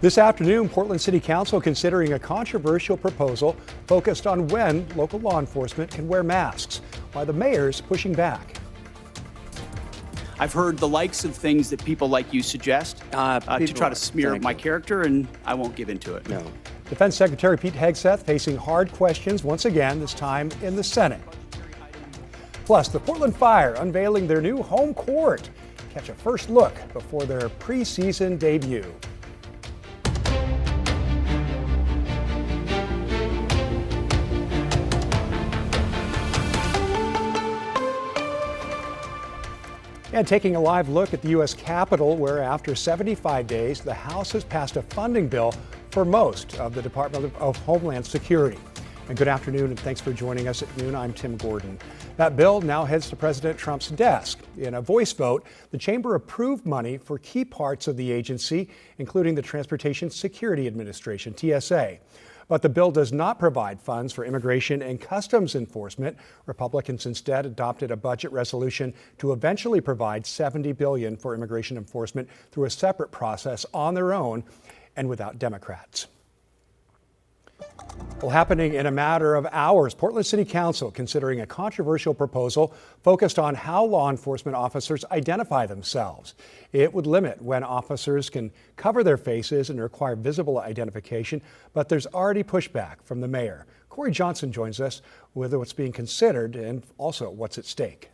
This afternoon, Portland City Council considering a controversial proposal focused on when local law enforcement can wear masks, while the mayor's pushing back. I've heard the likes of things that people like you suggest to try to smear my character, and I won't give into it. No. Defense Secretary Pete Hegseth facing hard questions once again, this time in the Senate. Plus, the Portland Fire unveiling their new home court. Catch a first look before their preseason debut. And taking a live look at the U.S. Capitol, where after 75 days, the House has passed a funding bill for most of the Department of Homeland Security. And good afternoon, and thanks for joining us at noon. I'm Tim Gordon. That bill now heads to President Trump's desk. In a voice vote, the chamber approved money for key parts of the agency, including the Transportation Security Administration, TSA. But the bill does not provide funds for immigration and customs enforcement. Republicans instead adopted a budget resolution to eventually provide $70 billion for immigration enforcement through a separate process on their own and without Democrats. Well, happening in a matter of hours, Portland City Council considering a controversial proposal focused on how law enforcement officers identify themselves. It would limit when officers can cover their faces and require visible identification, but there's already pushback from the mayor. Corey Johnson joins us with what's being considered and also what's at stake.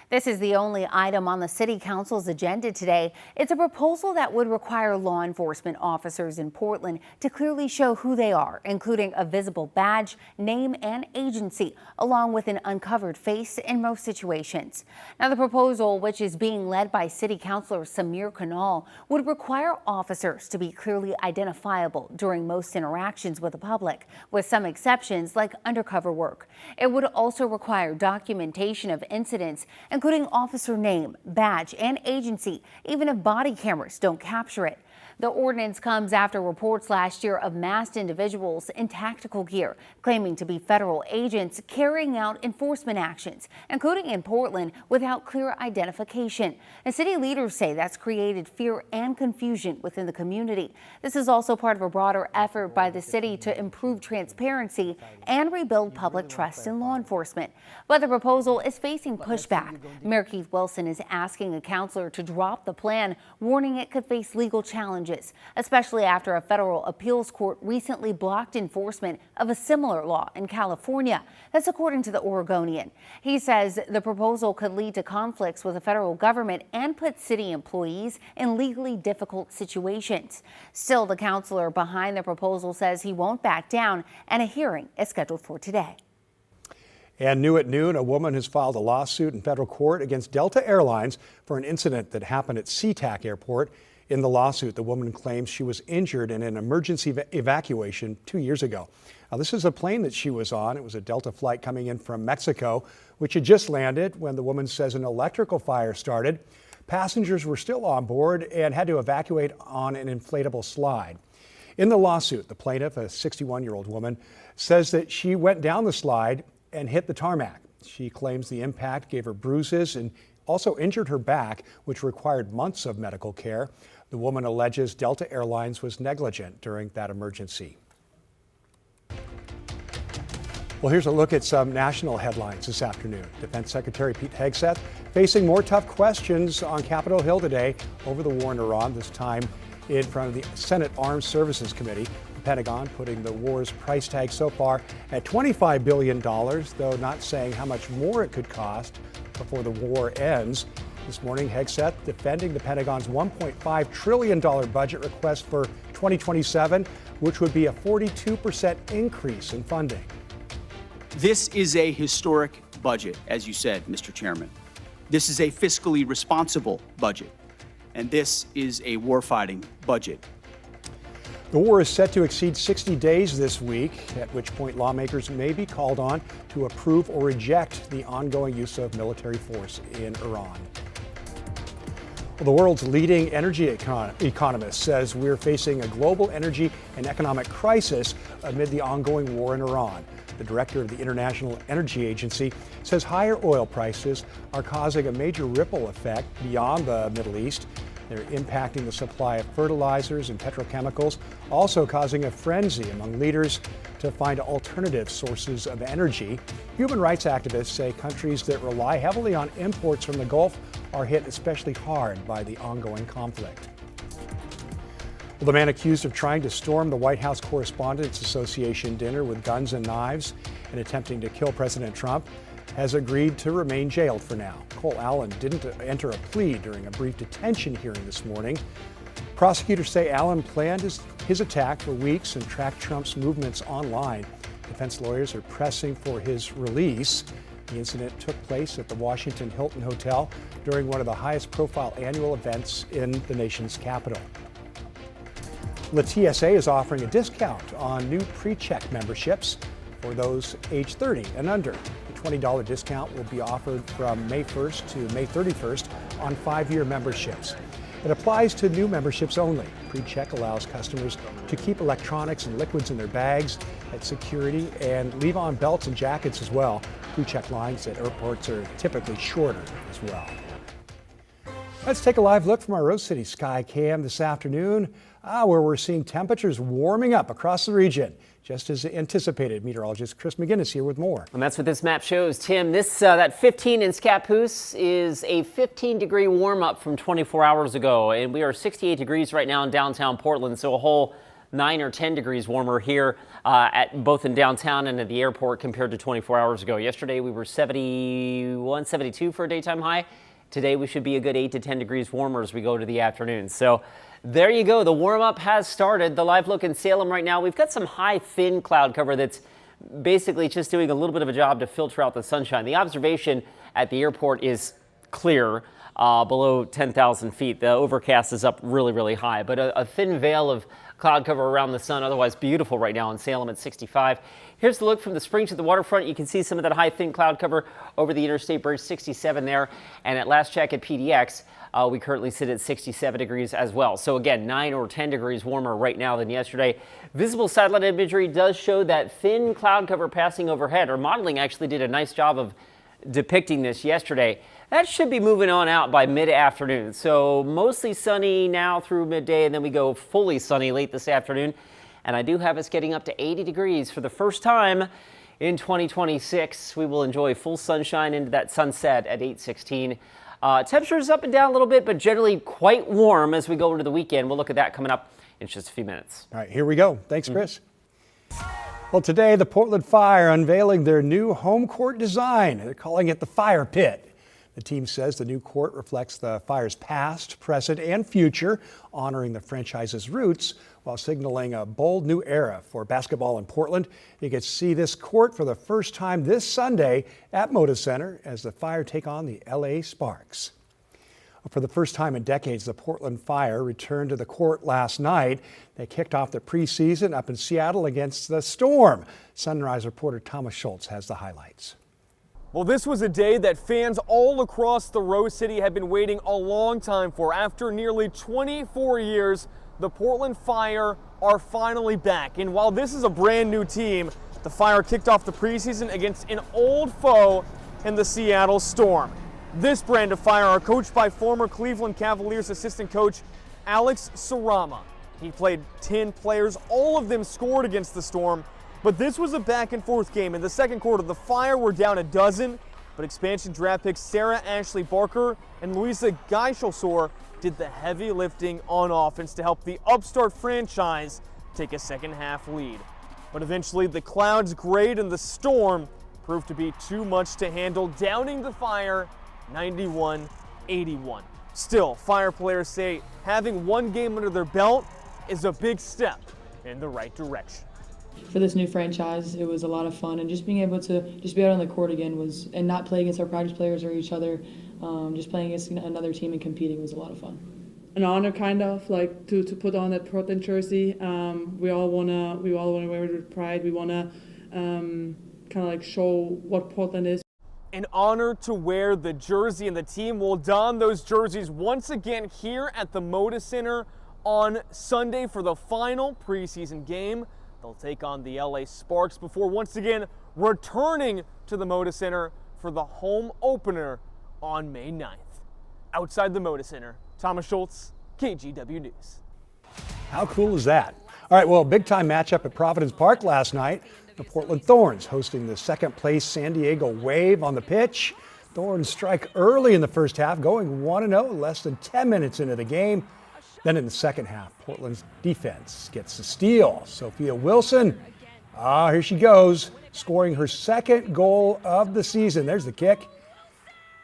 This is the only item on the City Council's agenda today. It's a proposal that would require law enforcement officers in Portland to clearly show who they are, including a visible badge, name, and agency, along with an uncovered face in most situations. Now, the proposal, which is being led by City Councilor Samir Kanal, would require officers to be clearly identifiable during most interactions with the public, with some exceptions like undercover work. It would also require documentation of incidents, including officer name, badge, and agency, even if body cameras don't capture it. The ordinance comes after reports last year of masked individuals in tactical gear claiming to be federal agents carrying out enforcement actions, including in Portland, without clear identification. And city leaders say that's created fear and confusion within the community. This is also part of a broader effort by the city to improve transparency and rebuild public trust in law enforcement. But the proposal is facing pushback. Mayor Keith Wilson is asking a councilor to drop the plan, warning it could face legal challenges, especially after a federal appeals court recently blocked enforcement of a similar law in California. That's according to the Oregonian. He says the proposal could lead to conflicts with the federal government and put city employees in legally difficult situations. Still, the councilor behind the proposal says he won't back down, and a hearing is scheduled for today. And new at noon, a woman has filed a lawsuit in federal court against Delta Airlines for an incident that happened at SeaTac Airport. In the lawsuit, the woman claims she was injured in an emergency evacuation 2 years ago. Now, this is a plane that she was on. It was a Delta flight coming in from Mexico, which had just landed when the woman says an electrical fire started. Passengers were still on board and had to evacuate on an inflatable slide. In the lawsuit, the plaintiff, a 61-year-old woman, says that she went down the slide and hit the tarmac. She claims the impact gave her bruises and also injured her back, which required months of medical care. The woman alleges Delta Airlines was negligent during that emergency. Well, here's a look at some national headlines this afternoon. Defense Secretary Pete Hegseth facing more tough questions on Capitol Hill today over the war in Iran, this time in front of the Senate Armed Services Committee. The Pentagon putting the war's price tag so far at $25 billion, though not saying how much more it could cost before the war ends. This morning, Hegseth defending the Pentagon's $1.5 trillion budget request for 2027, which would be a 42% increase in funding. This is a historic budget, as you said, Mr. Chairman. This is a fiscally responsible budget, and this is a warfighting budget. The war is set to exceed 60 days this week, at which point lawmakers may be called on to approve or reject the ongoing use of military force in Iran. Well, the world's leading energy economist says we're facing a global energy and economic crisis amid the ongoing war in Iran. The director of the International Energy Agency says higher oil prices are causing a major ripple effect beyond the Middle East. They're impacting the supply of fertilizers and petrochemicals, also causing a frenzy among leaders to find alternative sources of energy. Human rights activists say countries that rely heavily on imports from the Gulf are hit especially hard by the ongoing conflict. Well, the man accused of trying to storm the White House Correspondents Association dinner with guns and knives and attempting to kill President Trump has agreed to remain jailed for now. Cole Allen didn't enter a plea during a brief detention hearing this morning. Prosecutors say Allen planned his attack for weeks and tracked Trump's movements online. Defense lawyers are pressing for his release. The incident took place at the Washington Hilton Hotel during one of the highest profile annual events in the nation's capital. The TSA is offering a discount on new pre-check memberships for those age 30 and under. The $20 discount will be offered from May 1st to May 31st on 5-year memberships. It applies to new memberships only. Pre-check allows customers to keep electronics and liquids in their bags at security and leave on belts and jackets as well. Pre-check lines at airports are typically shorter as well. Let's take a live look from our Rose City Sky Cam this afternoon, where we're seeing temperatures warming up across the region. Just as anticipated, meteorologist Chris McGinnis here with more. And that's what this map shows, Tim. That 15 in Scappoose is a 15-degree warm-up from 24 hours ago, and we are 68 degrees right now in downtown Portland, so a whole 9 or 10 degrees warmer here at both in downtown and at the airport compared to 24 hours ago. Yesterday we were 71, 72 for a daytime high. Today we should be a good 8 to 10 degrees warmer as we go to the afternoon. So there you go. The warm-up has started. The live look in Salem right now. We've got some high, thin cloud cover that's basically just doing a little bit of a job to filter out the sunshine. The observation at the airport is clear, below 10,000 feet. The overcast is up really, really high, but a thin veil of cloud cover around the sun. Otherwise beautiful right now in Salem at 65. Here's the look from the spring to the waterfront. You can see some of that high, thin cloud cover over the Interstate Bridge, 67 there. And at last check at PDX, we currently sit at 67 degrees as well. So again, 9 or 10 degrees warmer right now than yesterday. Visible satellite imagery does show that thin cloud cover passing overhead. Our modeling actually did a nice job of depicting this yesterday. That should be moving on out by mid-afternoon. So mostly sunny now through midday, and then we go fully sunny late this afternoon. And I do have us getting up to 80 degrees for the first time in 2026. We will enjoy full sunshine into that sunset at 8:16. Temperatures up and down a little bit, but generally quite warm as we go into the weekend. We'll look at that coming up in just a few minutes. All right, here we go. Thanks, Chris. Well, today the Portland Fire unveiling their new home court design. They're calling it the Fire Pit. The team says the new court reflects the Fire's past, present, and future, honoring the franchise's roots while signaling a bold new era for basketball in Portland. You can see this court for the first time this Sunday at Moda Center as the Fire take on the LA Sparks. For the first time in decades, the Portland Fire returned to the court last night. They kicked off the preseason up in Seattle against the Storm. Sunrise reporter Thomas Schultz has the highlights. Well, this was a day that fans all across the Rose City have been waiting a long time for. After nearly 24 years, the Portland Fire are finally back. And while this is a brand new team, the Fire kicked off the preseason against an old foe in the Seattle Storm. This brand of Fire are coached by former Cleveland Cavaliers assistant coach Alex Sarama. He played 10 players, all of them scored against the Storm. But this was a back and forth game. In the second quarter, the Fire were down a dozen, but expansion draft picks Sarah Ashley Barker and Louisa Geiselsor did the heavy lifting on offense to help the upstart franchise take a second half lead. But eventually the Clouds' grade and the Storm proved to be too much to handle, downing the Fire 91-81. Still, Fire players say having one game under their belt is a big step in the right direction. For this new franchise, it was a lot of fun, and just being able to just be out on the court again and not play against our practice players or each other, just playing against another team and competing was a lot of fun. An honor, kind of like to put on that Portland jersey. We all wanna wear it with pride. We wanna kind of like show what Portland is. An honor to wear the jersey, and the team will don those jerseys once again here at the Moda Center on Sunday for the final preseason game. They'll take on the LA Sparks before once again returning to the Moda Center for the home opener on May 9th. Outside the Moda Center, Thomas Schultz, KGW News. How cool is that? All right, well, a big-time matchup at Providence Park last night. The Portland Thorns hosting the second-place San Diego Wave on the pitch. Thorns strike early in the first half, going 1-0 less than 10 minutes into the game. Then in the second half, Portland's defense gets the steal. Sophia Wilson, here she goes, scoring her second goal of the season. There's the kick.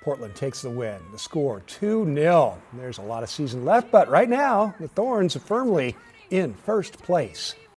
Portland takes the win. The score 2-0. There's a lot of season left, but right now, the Thorns are firmly in first place.